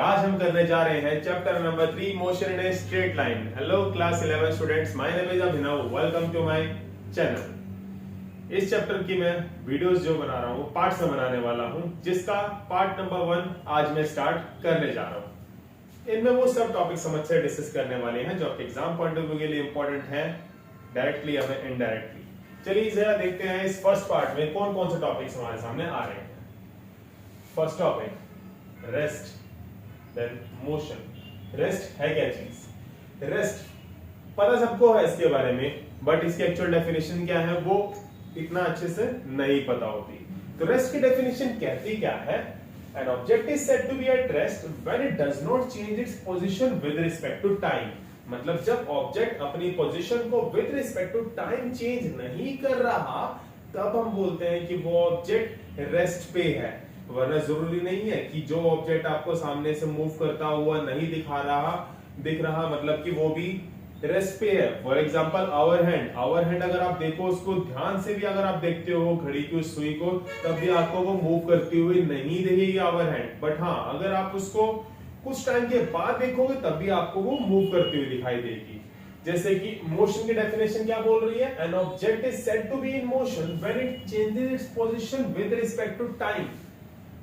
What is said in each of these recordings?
आज हम करने जा रहे हैं chapter number 3 motion in a straight line. Hello class 11 students, my name is Abhinav, welcome to my channel. इस चैप्टर की मैं वीडियोस जो बना रहा हूँ पार्ट से बनाने वाला हूँ, जिसका पार्ट नंबर 1 आज मैं स्टार्ट करने जा रहा हूँ। इनमें वो सब टॉपिक समझ से डिस्कस करने वाले हैं जो आपके एग्जाम पॉइंट ऑफ व्यू के लिए इंपॉर्टेंट है, डायरेक्टली या इनडायरेक्टली। चलिए जरा देखते हैं इस फर्स्ट पार्ट में कौन कौन से टॉपिक्स हमारे सामने आ रहे हैं। First topic rest, then motion. Rest है क्या चीज? रेस्ट पता सबको है इसके बारे में, बट इसकी एक्चुअल डेफिनेशन क्या है वो इतना अच्छे से नहीं पता होती। तो रेस्ट की डेफिनेशन कहती क्या है? An object is said to be at rest when it does not change its position with respect to time। मतलब जब ऑब्जेक्ट अपनी पोजीशन को with respect to time change नहीं कर रहा, तब हम बोलते हैं कि वो ऑब्जेक्ट रेस्ट पे है। वरना जरूरी नहीं है कि जो ऑब्जेक्ट आपको सामने से मूव करता हुआ नहीं दिख रहा मतलब कि वो भी रेस्ट पे है। फॉर एग्जाम्पल आवर हैंड अगर आप देखो उसको ध्यान से भी, अगर आप देखते हो घड़ी की उस सुई को, तब भी आपको वो मूव करती हुई नहीं दिखेगी आवर हैंड। बट हाँ, अगर आप उसको कुछ टाइम के बाद देखोगे तब भी आपको वो मूव करती हुई दिखाई देगी। जैसे कि मोशन की डेफिनेशन क्या बोल रही है? An object is said to be in motion when it changes its position with respect to time.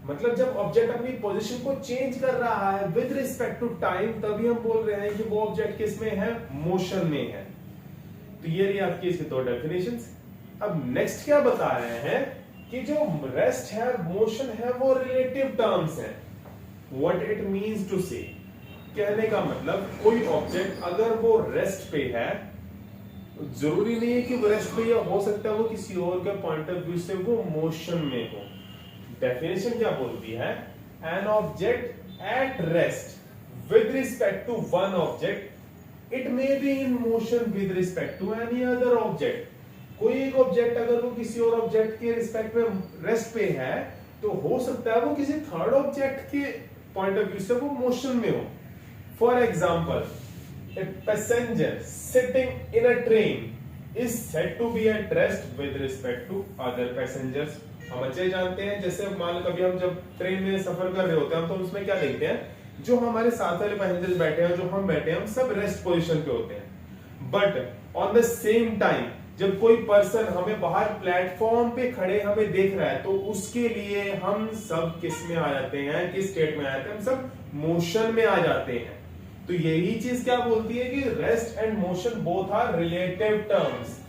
मतलब जब ऑब्जेक्ट अपनी पोजीशन को चेंज कर रहा है विद रिस्पेक्ट टू टाइम, तभी हम बोल रहे हैं कि वो ऑब्जेक्ट किस में है? मोशन में है। तो ये रही आपकी इसकी दो डेफिनेशंस। अब नेक्स्ट क्या बता रहे हैं कि जो रेस्ट है, मोशन है, वो रिलेटिव टर्म्स हैं। व्हाट इट मींस टू से, कहने का मतलब कोई ऑब्जेक्ट अगर वो रेस्ट पे है, जरूरी नहीं है कि वो रेस्ट पे, या हो सकता है वो किसी और के पॉइंट ऑफ व्यू से वो मोशन में हो। डेफिनेशन क्या बोलती है? An object at rest with respect to one object, it may be in motion with respect to any other object. कोई एक ऑब्जेक्ट अगर वो किसी और ऑब्जेक्ट के रिस्पेक्ट में रेस्ट पे है, तो हो सकता है वो किसी थर्ड ऑब्जेक्ट के पॉइंट ऑफ व्यू से वो मोशन में हो। For example, a passenger sitting in a train is said to be at rest with respect to other passengers. हम अच्छे जानते हैं, जैसे मान लो कभी हम जब ट्रेन में सफर कर रहे होते हैं तो उसमें क्या देखते हैं, जो हमारे साथ वाले पैसेंजर्स बैठे हैं, जो हम बैठे हैं, हम सब रेस्ट पोजीशन पे होते हैं। But on the same time जब कोई पर्सन हमें बाहर प्लेटफॉर्म पे खड़े हमें देख रहा है, तो उसके लिए हम सब किस में आ जाते हैं? किस स्टेट में आ जाते हैं? हम सब मोशन में आ जाते हैं। तो यही चीज क्या बोलती है कि rest and motion both are relative terms.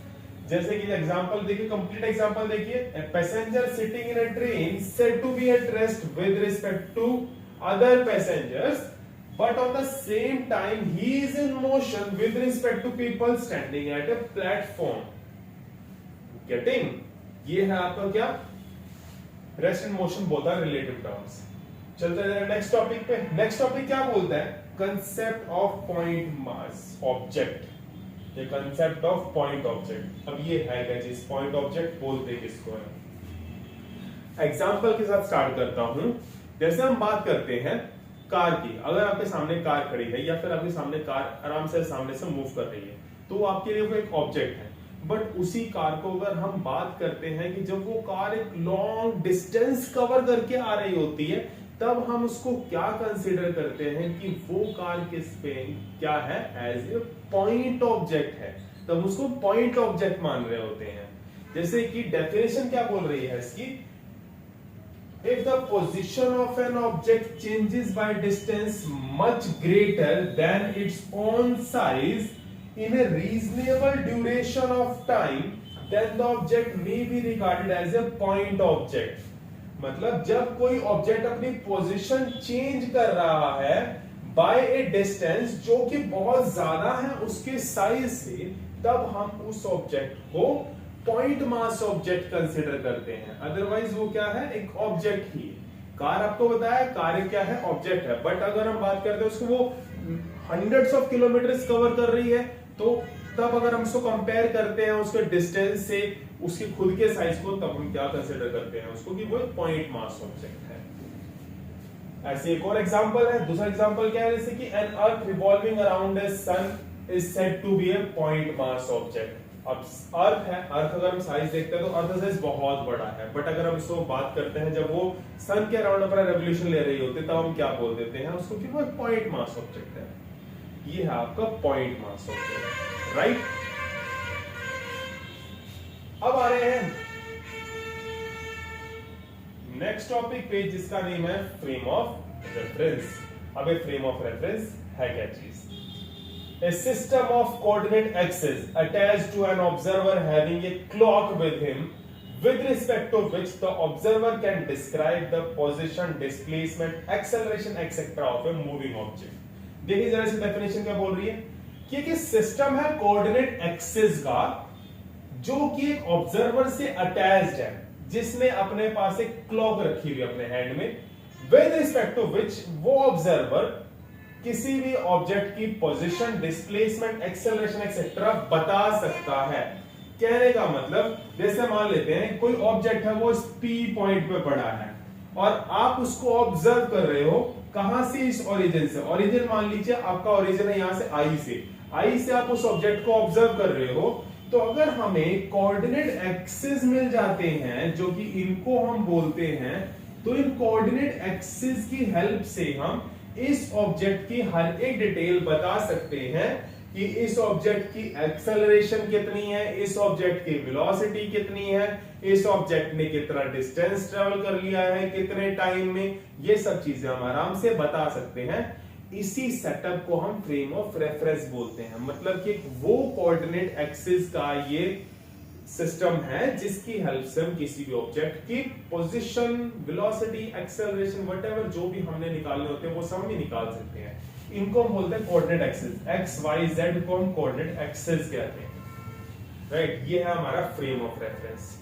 जैसे कि एग्जांपल देखिए, कंप्लीट एग्जांपल देखिए, passenger sitting in a train said to be at rest with respect to other passengers, but on the same time he is in motion with respect to people standing at a platform. Getting? ये है आपका क्या? Rest and motion both are relative terms. चलते हैं next topic पे। Next topic क्या बोलता है? Concept of point mass object. ये कंसेप्ट ऑफ पॉइंट ऑब्जेक्ट। अब ये है क्या चीज? पॉइंट ऑब्जेक्ट बोलते किसको है? एग्जांपल के साथ स्टार्ट करता हूं। जैसे हम बात करते हैं कार की, अगर आपके सामने कार खड़ी है या फिर आपके सामने कार आराम से सामने से मूव कर रही है, तो आपके लिए वो एक ऑब्जेक्ट है। बट उसी कार को अगर हम बात करते हैं कि जब वो कार एक लॉन्ग डिस्टेंस कवर करके आ रही होती है, तब हम उसको क्या कंसीडर करते हैं कि वो कार किस पे क्या है? एज ए पॉइंट ऑब्जेक्ट है। तब उसको पॉइंट ऑब्जेक्ट मान रहे होते हैं। जैसे कि डेफिनेशन क्या बोल रही है इसकी? If the position of an object changes by distance much greater than its own size in a reasonable duration of time, then the object may be regarded as a point object. मतलब जब कोई object अपनी position change कर रहा है bye ए distance जो कि बहुत ज्यादा है उसके साइज से, तब हम उस ऑब्जेक्ट को पॉइंट मास ऑब्जेक्ट कंसीडर करते हैं। अदरवाइज वो क्या है? एक ऑब्जेक्ट ही। कार आपको बताया कार क्या है? ऑब्जेक्ट है। बट अगर हम बात करते हैं उसको वो हंड्रेड्स ऑफ किलोमीटर्स कवर कर रही है, तो तब अगर हम उसको कंपेयर करते हैं उसके डिस्टेंस से उसकी खुद के साइज को, तब हम क्या कंसीडर करते हैं उसको कि वो एक पॉइंट मास ऑब्जेक्ट है। ऐसे एक और एग्जांपल है। दूसरा एग्जांपल क्या है? जैसे कि an earth revolving around a sun is said to be a point mass object. अब अर्थ है, अर्थ अगर हम साइज देखते हैं तो अर्थ साइज बहुत बड़ा है, बट अगर हम इसको बात करते हैं जब वो सन के अराउंड अपना रेवोल्यूशन ले रही होती है तब हम क्या बोल देते हैं उसको कि वो एक पॉइंट मास ऑब्जेक्ट है। ये है आपका पॉइंट मास ऑब्जेक्ट, राइट। अब आ रहे हैं नेक्स्ट टॉपिक पे जिसका नेम है फ्रेम ऑफ रेफरेंस। अब ये फ्रेम ऑफ रेफरेंस है क्या चीज? A system of coordinate axes attached to an observer having a clock with him, with respect to which the observer can describe the position, displacement, acceleration, etc. of a moving object. देखिए जरा सी definition क्या बोल रही है कि एक system है coordinate axis का जो कि एक ऑब्जर्वर से अटैच्ड है, जिसने अपने पास एक क्लॉक रखी हुई अपने हैंड में, विद रिस्पेक्ट टू विच वो ऑब्जर्वर किसी भी ऑब्जेक्ट की पोजीशन, डिस्प्लेसमेंट, एक्सेलरेशन एक्सेट्रा बता सकता है। कहने का मतलब जैसे मान लेते हैं कोई ऑब्जेक्ट है वो इस P पॉइंट पे पड़ा है और आप उसको ऑब्जर्व कर रहे हो, कहां से? इस ओरिजिन से। ओरिजिन मान लीजिए आपका ओरिजिन है यहां से आई से आप उस ऑब्जेक्ट को ऑब्जर्व कर रहे हो। तो अगर हमें कोऑर्डिनेट एक्सिस मिल जाते हैं जो कि इनको हम बोलते हैं, तो इन कोऑर्डिनेट एक्सिस की हेल्प से हम इस ऑब्जेक्ट की हर एक डिटेल बता सकते हैं कि इस ऑब्जेक्ट की एक्सेलरेशन कितनी है, इस ऑब्जेक्ट की वेलोसिटी कितनी है, इस ऑब्जेक्ट ने कितना डिस्टेंस ट्रेवल कर लिया है, कितने टाइम में, ये सब चीजें हम आराम से बता सकते हैं। इसी सेटअप को हम फ्रेम ऑफ रेफरेंस बोलते हैं। मतलब कि वो कोऑर्डिनेट एक्सिस का ये सिस्टम है जिसकी हेल्प से हम किसी भी ऑब्जेक्ट की पोजीशन, वेलोसिटी, एक्सेलरेशन, व्हाटएवर जो भी हमने निकालने होते हैं वो सब भी निकाल सकते हैं। इनको हम बोलते हैं coordinate axis. X Y Z को हम कोऑर्डिनेट एक्सिस कहते हैं, राइट। ये है हमारा फ्रेम ऑफ रेफरेंस।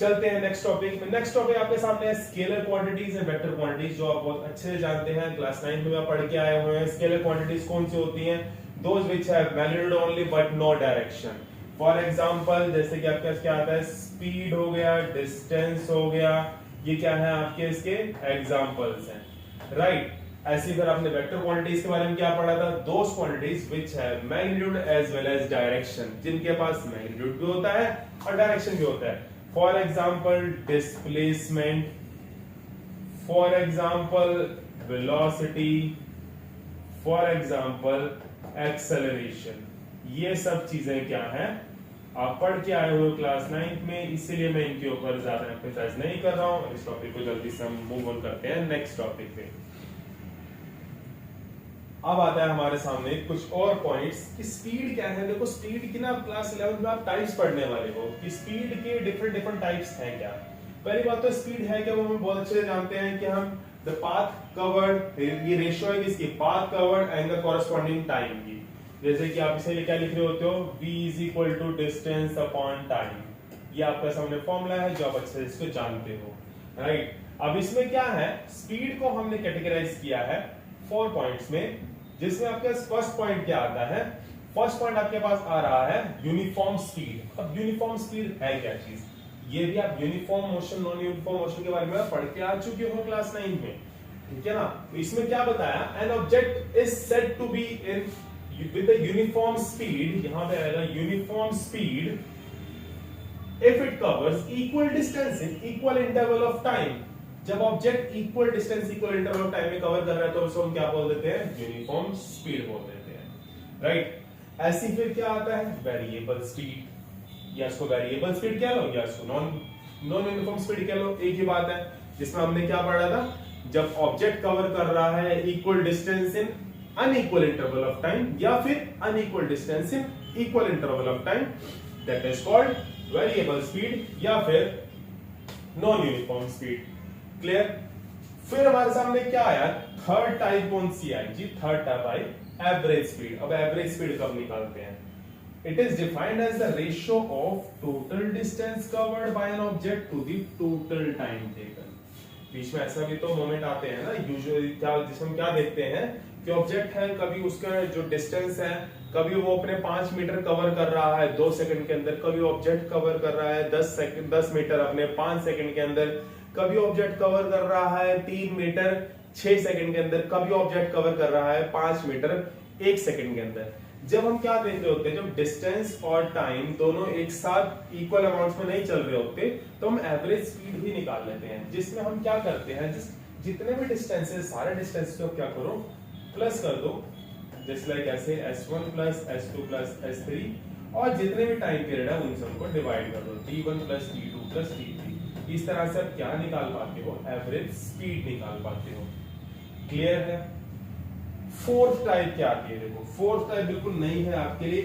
चलते हैं नेक्स्ट टॉपिक में। नेक्स्ट टॉपिक आपके सामने है scalar quantities and vector quantities, जो आप बहुत अच्छे से जानते हैं, क्लास 9 में आप पढ़ के आए हुए हैं। स्केलर क्वांटिटीज कौन सी होती हैं? Those which have magnitude only but no direction. For example जैसे कि आपके क्या आता है, स्पीड हो गया, डिस्टेंस हो गया, ये क्या है आपके इसके एग्जाम्पल्स हैं, राइट। ऐसी फिर आपने वेक्टर क्वांटिटीज के बारे में क्या पढ़ा था? Those quantities which have magnitude as well as direction, जिनके पास मैग्नीट्यूड भी होता है और डायरेक्शन भी होता है। For example displacement, for example velocity, for example acceleration. ये सब चीजें क्या हैं आप पढ़ के आए हो क्लास 9 में, इसीलिए मैं इनके ऊपर ज्यादा एम्फेसाइज नहीं कर रहा हूं। इस टॉपिक को जल्दी से हम मूव ऑन करते हैं नेक्स्ट टॉपिक पे। अब आता है हमारे सामने कुछ और पॉइंट्स कि स्पीड क्या है। देखो स्पीड की ना क्लास 11 में आप टाइप्स पढ़ने वाले हो कि स्पीड के डिफरेंट टाइप्स हैं क्या। पहली बात तो स्पीड है क्या वो हम बहुत अच्छे से जानते हैं कि हम द पाथ कवर्ड, ये रेशियो है किसकी? Path covered and the corresponding time की। जैसे कि आप इसे क्या लिख रहे होते हो? v is equal to distance upon time। ये आपका सामने फॉर्मूला है जो आप अच्छे से इसको जानते हो, राइट। अब इसमें क्या है, स्पीड को हमने कैटेगराइज किया है 4 पॉइंट्स में, जिसमें आपके फर्स्ट पॉइंट क्या आता है? फर्स्ट पॉइंट आपके पास आ रहा है यूनिफॉर्म स्पीड। अब यूनिफॉर्म स्पीड है क्या चीज? ये भी आप uniform motion, non uniform motion के बारे में पढ़ के आ चुके हो क्लास 9 में, ठीक है ना। तो इसमें क्या बताया? An object is said to be in with the uniform speed, यहां पे आएगा uniform speed if it covers equal distance in equal interval of time। जब object equal distance, equal interval of time में कवर कर रहा है तो उसको हम क्या बोल देते हैं? यूनिफॉर्म स्पीड बोल देते हैं, राइट। ऐसी फिर क्या आता है? वेरिएबल स्पीड, या इसको वेरिएबल स्पीड कह लो या इसको नॉन यूनिफॉर्म स्पीड कह लो, एक ही बात है। जिसमें हमने क्या पढ़ा था? जब ऑब्जेक्ट कवर कर रहा है equal distance in unequal interval of time या फिर unequal distance in equal interval of time, that is called variable speed या फिर non uniform speed। क्लियर? फिर हमारे सामने क्या आया? थर्ड टाइप कौन सी आई जी? Third type average speed. अब एवरेज स्पीड कब निकालते हैं? It is defined as the ratio of total distance covered by an object to the total time taken. बीच में ऐसा भी तो मोमेंट आते हैं ना यूजुअली, क्या जिसमें क्या देखते हैं कि ऑब्जेक्ट है, कभी उसका जो डिस्टेंस है, कभी वो अपने 5 मीटर कवर कर रहा है 2 सेकंड के अंदर, कभी ऑब्जेक्ट कवर कर रहा है 10 मीटर अपने 5 सेकंड के अंदर, कभी ऑब्जेक्ट कवर कर रहा है 3 मीटर 6 सेकंड के अंदर, कभी ऑब्जेक्ट कवर कर रहा है 5 मीटर 1 सेकंड के अंदर। जब हम क्या देख रहे होते हैं, जब डिस्टेंस और टाइम दोनों एक साथ इक्वल अमाउंट्स में नहीं चल रहे होते तो हम एवरेज स्पीड भी निकाल लेते हैं, जिसमें हम क्या करते हैं, जितने भी डिस्टेंसेस, सारे डिस्टेंसेस को क्या करो, प्लस कर दो, जस्ट लाइक ऐसे s1 plus s2 plus s3, और जितने भी टाइम पीरियड है उन सबको डिवाइड कर दो, t1 plus t2 plus t3। इस तरह से आप क्या निकाल पाते हो, एवरेज स्पीड निकाल पाते हो। क्लियर है। फोर्थ टाइप क्या आती है, देखो फोर्थ टाइप बिल्कुल नई है आपके लिए,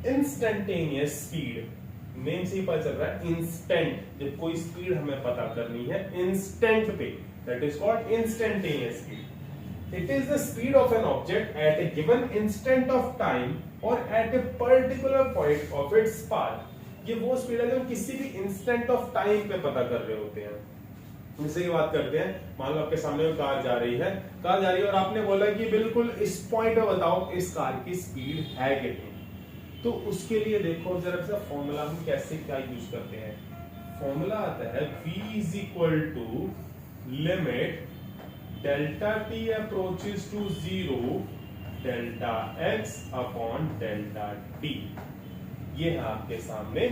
इंस्टेंटेनियस स्पीड। नेम से ही पता चल रहा है इंस्टेंट, जब कोई स्पीड हमें पता करनी है इंस्टेंट पे, that is called instantaneous speed. It is the speed of an object at a given instant of time और at a particular point of its path. ये वो स्पीड है जो किसी भी इंस्टेंट ऑफ टाइम पे पता कर रहे होते हैं। इससे की बात करते हैं, मान लो आपके सामने कार जा रही है, और आपने बोला कि बिल्कुल इस पॉइंट पे बताओ इस कार की स्पीड है कितनी। तो उसके लिए देखो जरा सा फॉर्मूला हम कैसे क्या यूज करते हैं। फॉर्मूला आता है v is equal to limit delta t approaches to 0 delta x upon delta t। ये है आपके सामने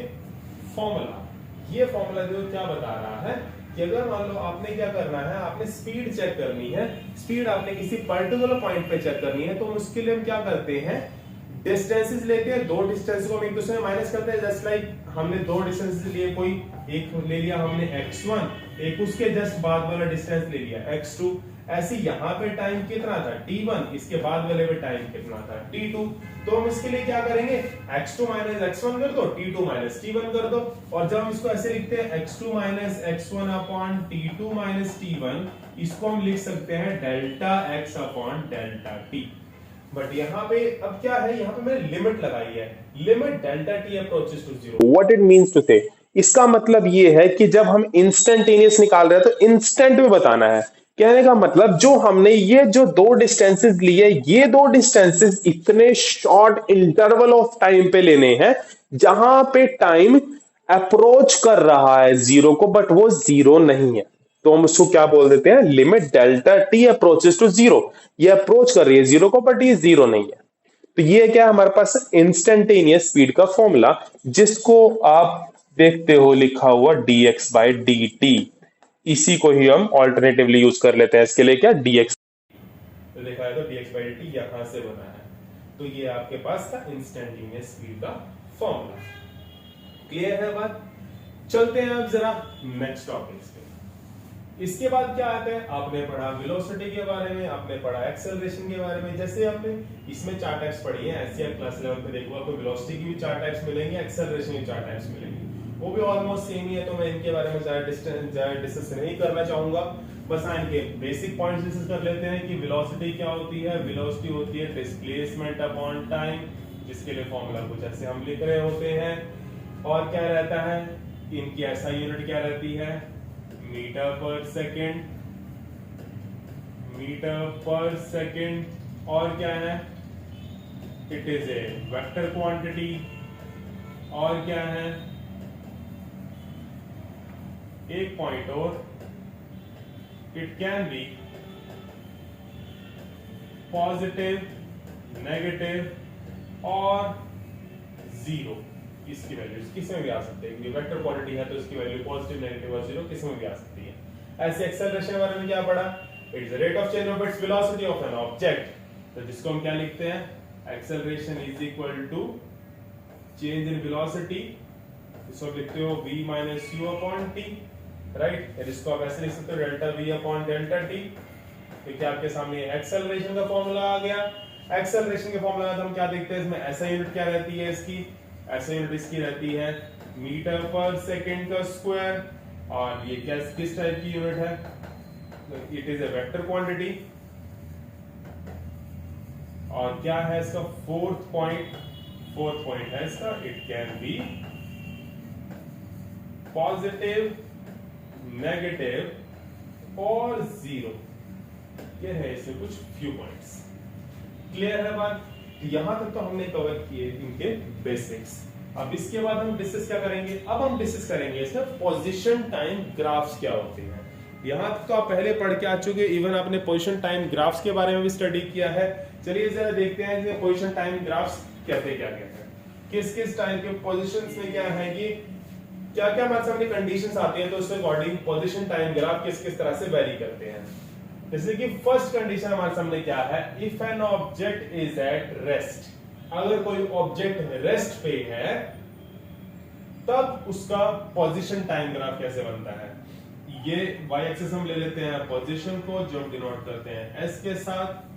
फॉर्मूला। ये फॉर्मूला जो क्या बता रहा है कि अगर मान लो आपने क्या करना है, आपने स्पीड चेक करनी है, स्पीड आपने किसी पर्टिकुलर पॉइंट पे चेक करनी है, तो उसके लिए हम क्या करते हैं, डिस्टेंसेस लेते हैं, दो डिस्टेंस को हम एक दूसरे में माइनस करते हैं। जस्ट लाइक हमने दो डिस्टेंसेस लिए, कोई एक ले लिया हमने x1, एक उसके जस्ट बाद वाला डिस्टेंस ले लिया x2। ऐसे यहाँ पे टाइम कितना था t1, इसके बाद वाले पे टाइम कितना था t2। तो हम इसके लिए क्या करेंगे, x2 माइनस x1 कर दो, t2 माइनस t1 कर दो। और जब हम इसको ऐसे लिखते हैं x2 minus x1 upon t2 minus t1, इसको हम लिख सकते हैं delta x upon delta t। But यहाँ पे अब क्या है, यहाँ पे मैंने लिमिट लगाई है, limit delta t approaches to 0। What it means to say, इसका मतलब ये है कि जब हम इंस्टेंटेनियस निकाल रहे हैं तो इंस्टेंट में बताना है। कहने का मतलब जो हमने ये जो दो डिस्टेंसेस लिए, ये दो डिस्टेंसेस इतने शॉर्ट इंटरवल ऑफ टाइम पे लेने हैं जहां पे टाइम अप्रोच कर रहा है जीरो को, बट वो जीरो नहीं है। तो हम उसको क्या बोल देते हैं, limit delta T approaches to 0। ये अप्रोच कर रही है जीरो को, बट ये जीरो नहीं है। तो ये क्या है हमारे पास इंस्टेंटेनियस स्पीड का फॉर्मूला, जिसको आप देखते हो लिखा हुआ dx बाई dt। इसी को ही हम ऑल्टरनेटिवली यूज कर लेते हैं इसके लिए, क्या dx, तो देखा है तो dx बाई dt यहां से बना है। तो ये आपके पास था इंस्टेंटेनियस स्पीड का फॉर्मूला। क्लियर है बात। चलते हैं अब जरा नेक्स्ट टॉपिक पे। इसके बाद क्या आता है, आपने पढ़ा वेलोसिटी के बारे में, आपने पढ़ा एक्सेलरेशन के बारे में। जैसे आपने इसमें चार टाइप्स पढ़ी है, ऐसे आप क्लास 11 पे देखो, आपको वेलोसिटी की भी चार टाइप्स मिलेंगे, एक्सेलरेशन की चार टाइप्स मिलेंगी, वो भी ऑलमोस्ट सेम ही है। तो मैं इनके बारे में ज्यादा डिस्कस नहीं करना चाहूंगा, बस इनके बेसिक पॉइंट्स डिस्कस कर लेते हैं कि वेलोसिटी क्या होती है। वेलोसिटी होती है डिस्प्लेसमेंट अपॉन टाइम, जिसके लिए फॉर्मूला कुछ ऐसे हम लिख रहे होते हैं। और क्या रहता है, इनकी ऐसा यूनिट क्या रहती है, मीटर पर सेकेंड, मीटर पर सेकेंड। और क्या है, it is a vector quantity. और क्या है, एक पॉइंट और, it can be positive, negative और जीरो। इसकी वैल्यू किसी में भी आ सकती है, क्योंकि वेक्टर क्वांटिटी है तो इसकी वैल्यू पॉजिटिव, नेगेटिव और जीरो किसी में भी आ सकती है। ऐसे एक्सेलरेशन के बारे में क्या पढ़ा, it's the rate of change of its velocity of an object. तो जिसको हम क्या लिखते हैं, acceleration is equal to change in velocity, इसको लिखते हो v minus u upon t, right. इसको आप ऐसे लिख सकते हो delta v upon delta t। तो क्या आपके सामने एक्सेलरेशन का फॉर्मूला आ गया। एक्सेलरेशन के फॉर्मूला हम क्या देखते हैं, इसमें ऐसा यूनिट क्या रहती है, इसकी ऐसा यूनिट इसकी रहती है मीटर पर सेकेंड का स्क्वायर। और ये क्या किस टाइप की यूनिट है, it is a vector quantity. और क्या है इसका फोर्थ पॉइंट है इसका, it can be positive, negative और जीरो। ये है इसमें कुछ फ्यू पॉइंट्स। क्लियर है बात। यहां तक तो हमने कवर किए इनके बेसिक्स। अब इसके बाद हम डिस्कस क्या करेंगे, अब हम डिस्कस करेंगे इसमें पोजीशन टाइम ग्राफ्स क्या होते हैं। यहां तक तो आप पहले पढ़ के आ चुके, इवन आपने पोजीशन टाइम ग्राफ्स के बारे में भी स्टडी किया है। चलिए जरा देखते हैं कि पोजीशन टाइम ग्राफ्स कहते क्या कहते हैं, किस किस टाइप के पोजीशंस में क्या है कि क्या क्या हमारे सामने कंडीशंस आती हैं, तो उसके अकॉर्डिंग पोजीशन टाइम ग्राफ किस किस तरह से वेरी करते हैं। जैसे कि फर्स्ट कंडीशन हमारे सामने क्या है, if an object is at rest, अगर कोई ऑब्जेक्ट रेस्ट पे है तब उसका पोजीशन टाइम ग्राफ कैसे बनता है। ये y एक्सिस हम ले लेते हैं पोजीशन को, जो हम डिनोट करते हैं s के साथ,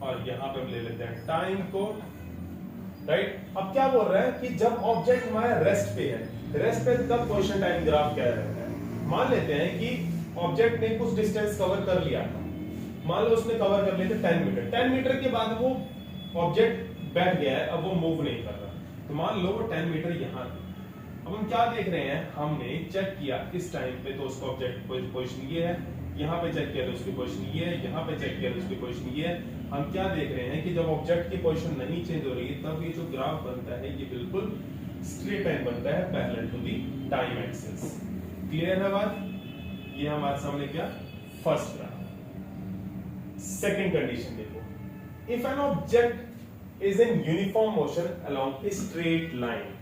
और यहां पे हम ले लेते हैं टाइम को, राइट। अब क्या बोल रहा है कि जब ऑब्जेक्ट हमारा रेस्ट पे है, रेस्ट पे तब पोजीशन टाइम ग्राफ क्या रहता है। मान लेते हैं कि ऑब्जेक्ट ने कुछ डिस्टेंस कवर कर लिया था, मान लो उसने कवर कर लिए थे 10 मीटर, 10 मीटर के बाद वो ऑब्जेक्ट बैठ गया है, अब वो मूव नहीं कर रहा, तो मान लो वो 10 मीटर यहां थी। अब हम क्या देख रहे हैं, हमने चेक किया इस टाइम पे तो उसका ऑब्जेक्ट पोजीशन ये है, यहाँ पे चेक किया तो उसकी पोजीशन ये है, यहाँ पे चेक किया तो उसकी पोजीशन ये है। हम क्या देख रहे हैं कि जब ऑब्जेक्ट की पोजीशन नहीं चेंज हो रही है तब ये जो ग्राफ बनता है ये बिल्कुल स्ट्रेट लाइन बनता है parallel to the time axis. Clear है बात। ये हमारे सामने क्या, फर्स्ट ग्राफ। सेकंड कंडीशन देखो, if an object is in uniform motion along a straight line.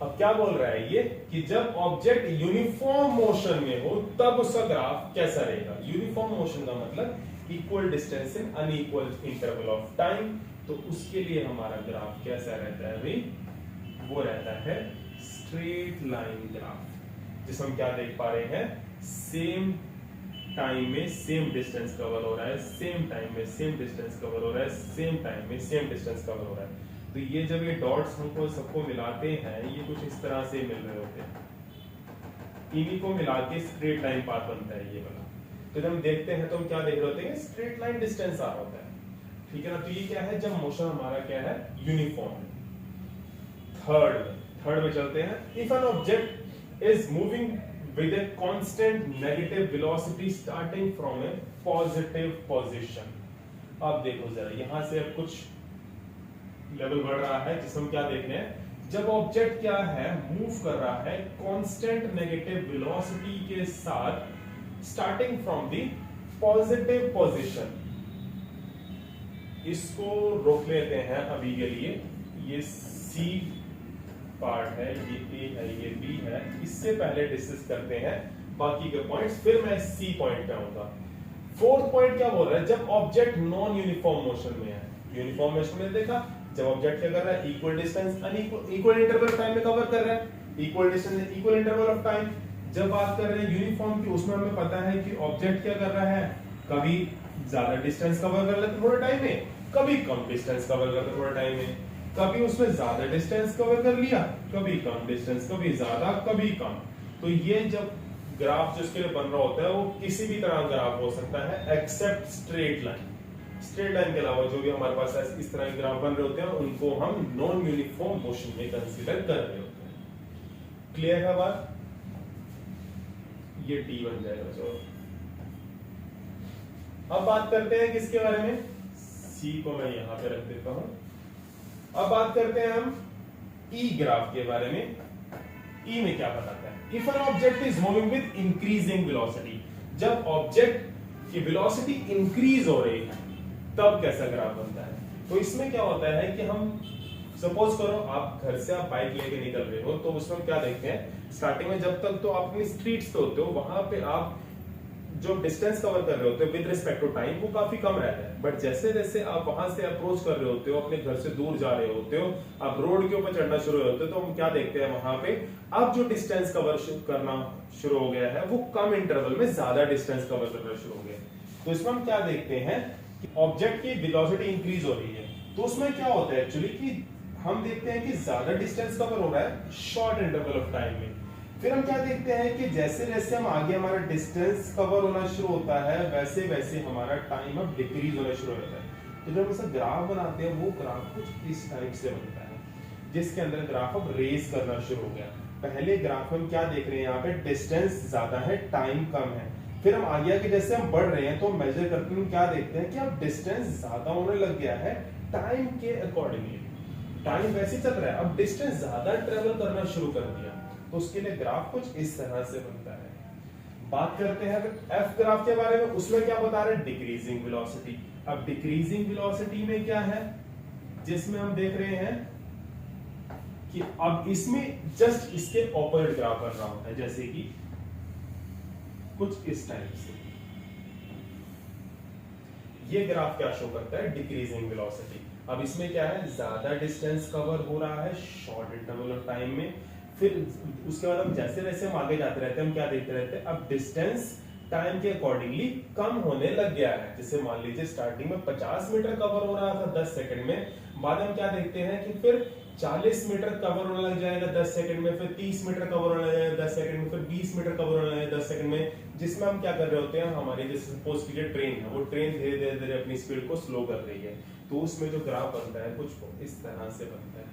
अब क्या बोल रहा है ये कि जब ऑब्जेक्ट यूनिफॉर्म मोशन में हो तब उसका ग्राफ कैसा रहेगा। यूनिफॉर्म मोशन का मतलब equal distance in unequal interval of time, तो उसके लिए हमारा ग्राफ कैसा रहता है भाई, वो रहता है स्ट्रेट लाइन ग्राफ, जिसमें हम क्या देख पा रहे हैं, सेम टाइम में सेम डिस्टेंस कवर हो रहा है, सेम टाइम में सेम डिस्टेंस कवर हो रहा है, सेम टाइम में सेम डिस्टेंस कवर हो रहा है। तो ये जब ये डॉट्स हमको सबको मिलाते हैं ये कुछ इस तरह से मिल रहे होते हैं, इन्हीं को मिला के स्ट्रेट लाइन पाथ बनता है ये वाला। तो जब हम देखते हैं तो हम क्या देख रहे होते हैं, स्ट्रेट लाइन डिस्टेंस आ रहा होता है, ठीक है ना। तो ये क्या है, जब मोशन हमारा क्या है, यूनिफॉर्म। थर्ड में चलते हैं, if an object is moving with a constant negative velocity starting from a positive position। अब देखो जरा यहां से अब कुछ लेवल बढ़ रहा है, जिसमें हम क्या देख रहे हैं, जब ऑब्जेक्ट क्या है, मूव कर रहा है कांस्टेंट नेगेटिव वेलोसिटी के साथ starting from the positive position. इसको रोक लेते हैं अभी के लिए, ये सी पार्ट है, ये ए है, ये बी है, इससे पहले डिस्कस करते हैं बाकी के पॉइंट्स, फिर मैं सी पॉइंट पे आऊंगा। फोर्थ पॉइंट क्या बोल रहा है, जब ऑब्जेक्ट नॉन यूनिफॉर्म मोशन में है। यूनिफॉर्म मोशन में देखा, जब ऑब्जेक्ट क्या कर रहा है, equal distance equal interval of time में कवर कर रहा है, equal distance equal interval of time. जब बात कर रहे हैं यूनिफॉर्म की, उसमें हमें पता है कि ऑब्जेक्ट क्या कर रहा है, कभी ज्यादा डिस्टेंस कवर कर लेते थोड़े टाइम में, कभी कम डिस्टेंस कवर करते थोड़े टाइम में, कभी उसमें ज्यादा डिस्टेंस कवर कर लिया, कभी कम डिस्टेंस, कभी ज्यादा कभी कम। तो ये जब ग्राफ जिसके लिए बन रहा होता है वो किसी भी तरह का ग्राफ हो सकता है except straight line. Straight line के अलावा जो भी हमारे पास इस तरह के ग्राफ बन रहे होते हैं उनको हम नॉन यूनिफॉर्म मोशन में कंसीडर कर रहे होते हैं। क्लियर है बात। ये टी बन जाएगा। जो अब बात करते हैं किसके बारे में, सी को मैं यहां पे रख देता हूं। अब बात करते हैं हम ई ग्राफ के बारे में। ई में क्या बताता है, if an object is moving with increasing velocity, जब ऑब्जेक्ट की वेलोसिटी इंक्रीज हो रही है तब कैसा ग्राफ बनता है। तो इसमें क्या होता है कि हम सपोज करो आप घर से आप बाइक लेके निकल रहे हो, तो उसमें हम क्या देखते हैं, स्टार्टिंग में जब तक तो आप अपनी स्ट्रीट्स पे होते हो वहां पे आप जो डिस्टेंस कवर कर रहे होते हो विद रिस्पेक्ट टू टाइम वो काफी कम रहता है। बट जैसे जैसे आप वहां से अप्रोच कर रहे होते हो, अपने घर से दूर जा रहे होते हो, आप रोड के ऊपर चढ़ना शुरू होते हो, तो हम क्या देखते हैं वहां पे अब जो डिस्टेंस कवर करना शुरू हो गया है वो कम इंटरवल में ज्यादा डिस्टेंस कवर करना शुरू हो गया। तो इसमें हम क्या देखते हैं कि ऑब्जेक्ट की वेलोसिटी इंक्रीज हो रही है, तो उसमें क्या होता है एक्चुअली कि हम देखते हैं कि ज्यादा डिस्टेंस कवर हो रहा है शॉर्ट इंटरवल ऑफ टाइम में। फिर हम क्या देखते हैं कि जैसे जैसे हम आगे हमारा डिस्टेंस कवर होना शुरू होता है वैसे वैसे हमारा टाइम अब डिक्रीज होना शुरू होता है। तो जब ऐसा ग्राफ बनाते हैं वो ग्राफ कुछ इस टाइप से बनता है, जिसके अंदर ग्राफ अब रेस करना शुरू हो गया। पहले ग्राफ में हम क्या देख रहे हैं, यहाँ पे डिस्टेंस ज्यादा है टाइम कम है। फिर हम आगे के जैसे हम बढ़ रहे हैं तो मेजर करके हम क्या देखते हैं कि अब डिस्टेंस ज्यादा होने लग गया है टाइम के अकॉर्डिंगली। टाइम वैसे चल रहा है, अब डिस्टेंस ज्यादा ट्रेवल करना शुरू कर दिया, तो उसके लिए ग्राफ कुछ इस तरह से बनता है। बात करते हैं एफ ग्राफ के बारे में, उसमें क्या बता रहे हैं, डिक्रीजिंग वेलोसिटी। अब डिक्रीजिंग वेलोसिटी में क्या है, जिसमें हम देख रहे हैं कि अब इसमें जस्ट इसके ऑपोजिट ग्राफ बन रहा होता है, जैसे कि कुछ इस टाइप से। ये ग्राफ क्या शो करता है, डिक्रीजिंग वेलोसिटी। अब इसमें क्या है, ज्यादा डिस्टेंस कवर हो रहा है शॉर्ट इंटरवल ऑफ टाइम में, फिर उसके बाद हम जैसे जैसे हम आगे जाते रहते हैं, हम क्या देखते रहते हैं, अब डिस्टेंस टाइम के अकॉर्डिंगली कम होने लग गया है। जैसे मान लीजिए स्टार्टिंग में 50 मीटर कवर हो रहा था 10 सेकंड में, बाद हम क्या देखते हैं कि फिर 40 मीटर कवर होने लग जाएगा 10 सेकंड में, फिर 30 मीटर कवर होने लग जाएगा 10 सेकंड में, फिर 20 मीटर कवर होने लगेगा 10 सेकंड में, जिसमें हम क्या कर रहे होते हैं, हमारी जैसे सपोज कीजिए ट्रेन है, वो ट्रेन धीरे धीरे धीरे अपनी स्पीड को स्लो कर रही है, तो उसमें जो ग्राफ बनता है कुछ इस तरह से बनता है।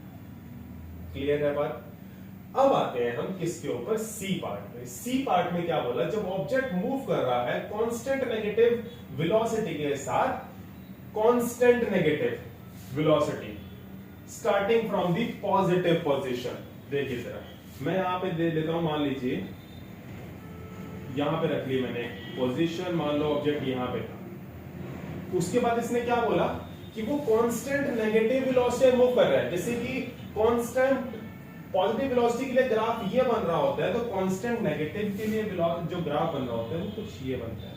क्लियर है बात। अब आते हैं हम किसके ऊपर, सी पार्ट में। सी पार्ट में क्या बोला, जब ऑब्जेक्ट मूव कर रहा है कांस्टेंट नेगेटिव वेलोसिटी के साथ, constant negative velocity starting from the positive position. देखिए जरा, मैं यहां पे दे देता हूं, मान लीजिए यहां पे रख ली मैंने पोजीशन, मान लो ऑब्जेक्ट यहां पे था, उसके बाद इसने क्या बोला कि वो कांस्टेंट नेगेटिव वेलोसिटी मूव कर रहा है। जैसे कि कांस्टेंट पॉजिटिव वेलोसिटी के लिए ग्राफ ये बन रहा होता है, तो कांस्टेंट नेगेटिव के लिए जो ग्राफ बन रहा होता है वो कुछ ये बनता है,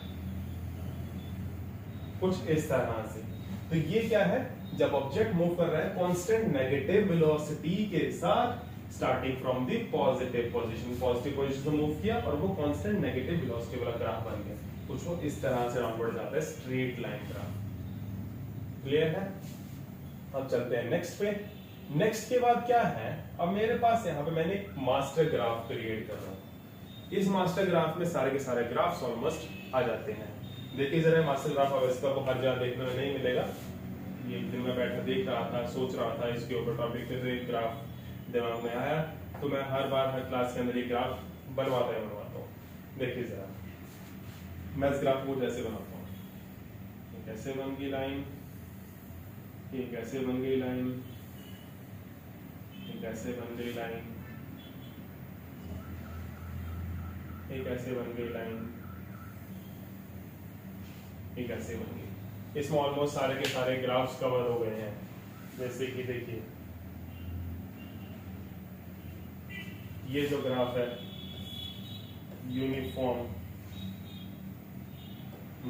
कुछ इस तरह से। तो ये क्या है, जब ऑब्जेक्ट मूव कर रहा है कांस्टेंट नेगेटिव वेलोसिटी के साथ, starting from the positive position, positive position से मूव किया और वो कांस्टेंट नेगेटिव वेलोसिटी वाला ग्राफ बन गया, कुछ वो इस तरह से डाउनवर्ड जाता है, स्ट्रेट लाइन ग्राफ। क्लियर है। अब चलते हैं नेक्स्ट पे। नेक्स्ट के बाद क्या है, अब मेरे पास यहाँ पे मैंने एक मास्टर ग्राफ क्रिएट कर रहा हूँ। इस मास्टर ग्राफ में सारे के सारे ग्राफ्स ऑलमोस्ट आ जाते हैं। देखिए जरा मास्टर ग्राफ, अब इसका को हर जगह देखने में नहीं मिलेगा। ये एक दिन मैं बैठा देख रहा था, सोच रहा था इसके ऊपर टॉपिक पे, तो एक ग्राफ दिमाग में आया, तो मैं हर बार हर क्लास के अंदर ये ग्राफ बनवाता हूँ। देखिए जरा, मैं इस ग्राफ को जैसे बनाता हूँ, कैसे बन गई लाइन, ये कैसे बन गई लाइन, ये कैसे बन गई लाइन, ये कैसे बन गई लाइन, ये कैसे बन गई। इसमें ऑलमोस्ट सारे के सारे ग्राफ्स कवर हो गए हैं। जैसे कि देखिए ये जो ग्राफ है, यूनिफॉर्म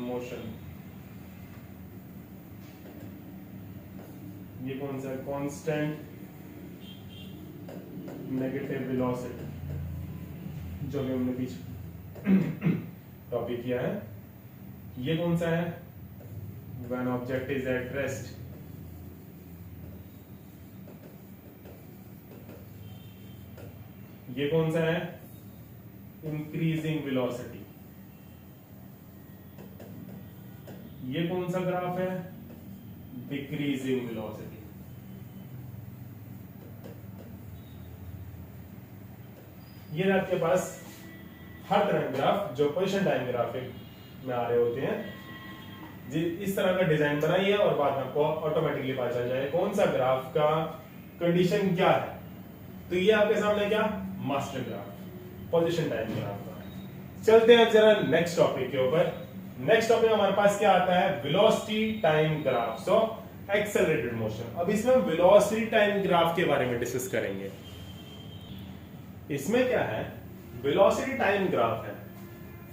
मोशन, ये कौन सा, कांस्टेंट नेगेटिव वेलोसिटी, जो भी हमने पीछे टॉपिक किया है। ये कौन सा है, when object is at rest, ये कौन सा है, इंक्रीजिंग वेलोसिटी। ये कौन सा ग्राफ है, डिक्रीजिंग वेलोसिटी। ये आपके पास हर तरह के ग्राफ जो पोजीशन टाइम ग्राफिक में आ रहे होते हैं, जी इस तरह का डिजाइन बनाइए और बाद में आपको ऑटोमेटिकली पता चल जाए कौन सा ग्राफ का कंडीशन क्या है। तो ये आपके सामने क्या, master graph, position time graph का। चलते हैं जरा नेक्स्ट टॉपिक के ऊपर। नेक्स्ट टॉपिक हमारे पास क्या आता है, वेलोसिटी टाइम ग्राफ, सो एक्सेलरेटेड मोशन। अब इसमें हम वेलोसिटी टाइम ग्राफ के बारे में डिस्कस करेंगे। इसमें क्या है, वेलोसिटी टाइम ग्राफ है।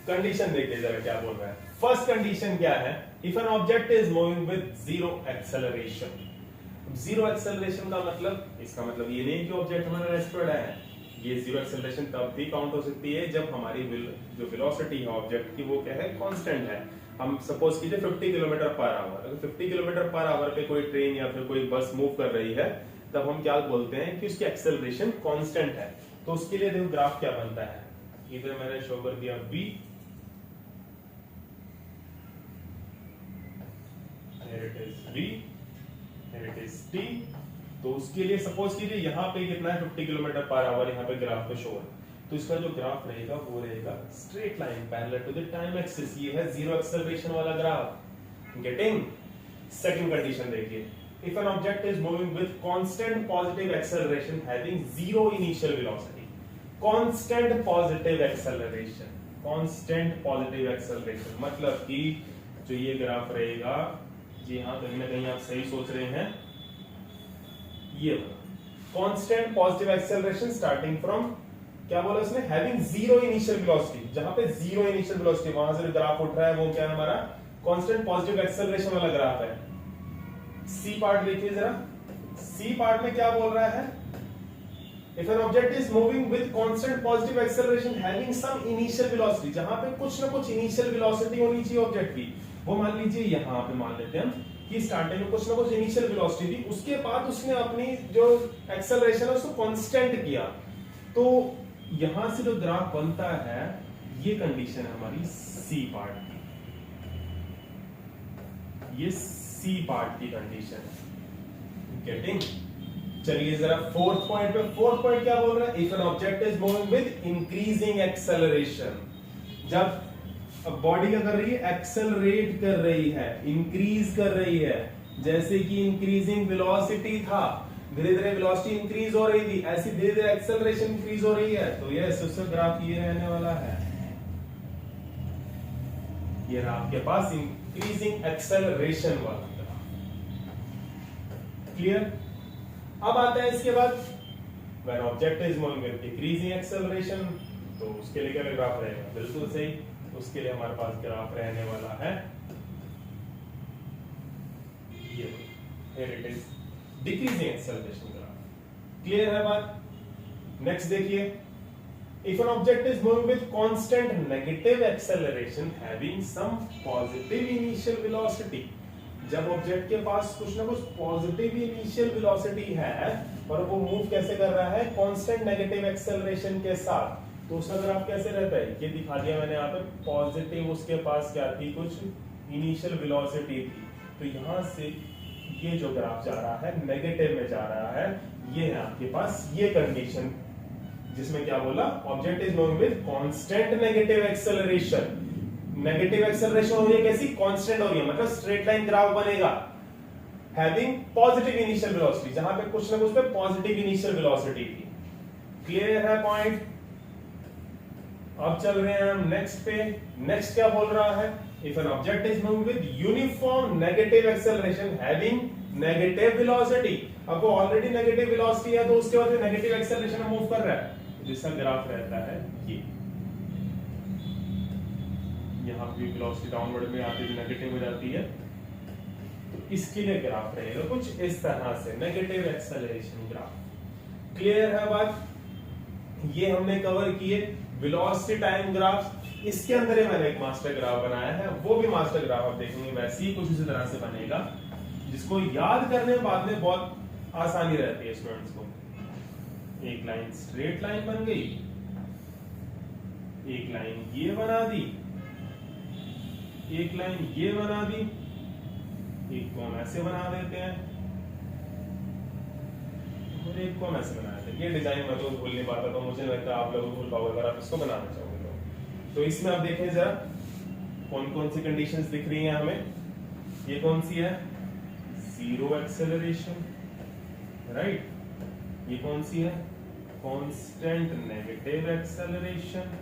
कंडीशन देखिए जरा क्या बोल रहा है। फर्स्ट कंडीशन क्या है, if an object is moving with zero acceleration. Zero acceleration का मतलब, इसका मतलब ये नहीं कि ऑब्जेक्ट हमारा रेस्ट पर है। ये जीरो एक्सेलरेशन तब भी काउंट हो सकती है जब हमारी जो वेलोसिटी है ऑब्जेक्ट की वो क्या है, कांस्टेंट है। हम सपोज कीजिए 50 किलोमीटर पर आवर, अगर 50 किलोमीटर पर आवर पे कोई ट्रेन या फिर कोई बस मूव कर रही है, तब हम क्या बोलते हैं कि उसकी एक्सेलरेशन कांस्टेंट है। तो उसके लिए देखो ग्राफ क्या बनता है, इधर मैंने शो कर दिया v, here it is v, here it is t। तो उसके लिए सपोज कीजिए यहाँ पे कितना है, 50 किलोमीटर पर आवर यहाँ पे ग्राफ पे शो है। तो इसका जो ग्राफ रहेगा वो रहेगा straight line parallel to the time axis. ये है जीरो एक्सेलरेशन वाला ग्राफ। गेटिंग। सेकंड कंडीशन देखिए, if an object is moving with constant positive acceleration having zero initial velocity, constant positive acceleration, constant positive acceleration, मतलब कि जो ये graph रहेगा, जी हाँ कहीं ना कहीं आप सही सोच रहे हैं, ये constant positive acceleration starting from, क्या बोला इसने, हैविंग जीरो इनिशियल वेलोसिटी, जहां पे जीरो इनिशियल वेलोसिटी वहां से जो ग्राफ उठ रहा है वो क्या है हमारा कांस्टेंट पॉजिटिव एक्सेलरेशन वाला ग्राफ है। सी पार्ट देखिए जरा, सी पार्ट में क्या बोल रहा है, if an object is moving with constant positive acceleration having some initial velocity, जहां पे कुछ ना कुछ इनिशियल वेलोसिटी होनी चाहिए ऑब्जेक्ट की, वो मान लीजिए यहां पे मान लेते हैं हम कि स्टार्टिंग में कुछ ना कुछ इनिशियल वेलोसिटी थी, उसके बाद उसने अपनी जो एक्सेलरेशन है उसको कांस्टेंट किया, तो यहां से जो ग्राफ बनता है ये कंडीशन है हमारी सी पार्ट की, ये सी पार्ट की कंडीशन है। गेटिंग? चलिए जरा फोर्थ पॉइंट पे, फोर्थ पॉइंट क्या बोल रहा है, if an object is moving with increasing acceleration, जब बॉडी क्या कर रही है, एक्सेलरेट कर रही है, इंक्रीज कर रही है, जैसे कि इंक्रीजिंग वेलोसिटी था, धीरे धीरे वेलोसिटी इंक्रीज हो रही थी, ऐसी धीरे धीरे एक्सेलरेशन इंक्रीज हो रही है, तो ये उसका ग्राफ ये रहने वाला है, ये रहा आपके पास इंक्रीजिंग एक्सेलरेशन वाला ग्राफ। क्लियर? अब आता है इसके बाद when object is moving with decreasing acceleration, तो उसके लिए क्या ग्राफ रहेगा, बिल्कुल सही, उसके लिए हमारे पास ग्राफ रहने वाला है ये, here it is decreasing acceleration graph. Clear है बात? नेक्स्ट देखिए, if an object is moving with constant negative acceleration having some positive initial velocity, जब ऑब्जेक्ट के पास कुछ ना कुछ पॉजिटिव इनिशियल वेलोसिटी है और वो मूव कैसे कर रहा है, कांस्टेंट नेगेटिव एक्सेलरेशन के साथ, तो उसका ग्राफ कैसे रहता है, ये दिखा दिया मैंने यहाँ पे, पॉजिटिव उसके पास क्या थी, कुछ इनिशियल वेलोसिटी थी, तो यहां से ये जो ग्राफ जा रहा है नेगेटिव में जा रहा है, ये है आपके पास ये कंडीशन, जिसमें क्या बोला, object is moving with constant negative acceleration, negative acceleration हो रही है कैसी, कांस्टेंट हो रही है, मतलब स्ट्रेट लाइन ग्राफ बनेगा, हैविंग पॉजिटिव इनिशियल वेलोसिटी, जहां पे कुछ ना कुछ पे पॉजिटिव इनिशियल वेलोसिटी थी। क्लियर है पॉइंट? अब चल रहे हैं हम नेक्स्ट पे, नेक्स्ट क्या बोल रहा है, if an object is moving with uniform negative acceleration having negative velocity, अब वो ऑलरेडी नेगेटिव वेलोसिटी है, तो उसके बाद नेगेटिव एक्सेलरेशन में मूव कर रहा है, जिसका ग्राफ रहता है ये, यहाँ भी वेलोसिटी डाउनवर्ड में आती है, नेगेटिव हो जाती है, तो इसके लिए ग्राफ रहेगा कुछ इस तरह से, नेगेटिव एक्सेलरेशन ग्राफ। क्लियर है बात? ये हमने कवर किए वेलोसिटी टाइम ग्राफ, इसके अंदर ही मैंने एक मास्टर ग्राफ बनाया है, वो भी मास्टर ग्राफ आप देखेंगे वैसे ही कुछ इसी तरह से बनेगा, जिसको याद करने बाद में बहुत आसानी रहती है स्टूडेंट्स को। एक लाइन स्ट्रेट लाइन बन गई, एक लाइन ये बना दी, एक लाइन ये बना दी, एक कोण ऐसे बना देते हैं और एक कोण ऐसे बना देते हैं। ये डिजाइन मैं तो भूल नहीं पाता, तो मुझे लगता है आप लोग भूल पाओगे अगर आप इसको बनाना चाहोगे तो इसमें आप देखें जरा कौन कौन सी कंडीशंस दिख रही हैं हमें, ये कौन सी है, जीरो एक्सेलरेशन, राइट, ये कौन सी है, कांस्टेंट नेगेटिव एक्सेलरेशन,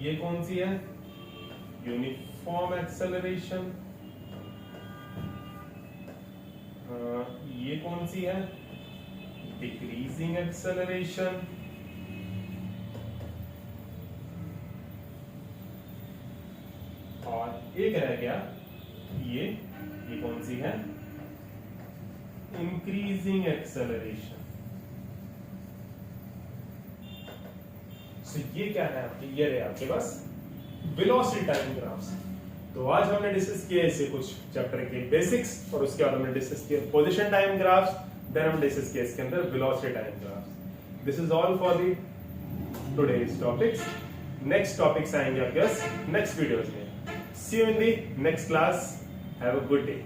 ये कौन सी है, यूनिफॉर्म एक्सेलरेशन, ये कौन सी है, डिक्रीजिंग एक्सेलरेशन, और एक रह गया ये कौन सी है, इंक्रीजिंग एक्सेलरेशन। ये क्या है आपके, ये रहे आपके पास वेलोसिटी टाइम ग्राफ्स। तो आज हमने डिस्कस किया इसे कुछ चैप्टर के बेसिक्स, और उसके बाद हमने डिस्कस किया पोजीशन टाइम ग्राफ्स, देन हम डिस्कस किया इसके अंदर velocity time graphs. This is all for the today's topics. Next topics आएंगे आपके पास नेक्स्ट वीडियोस में। See you in the next class. Have a good day.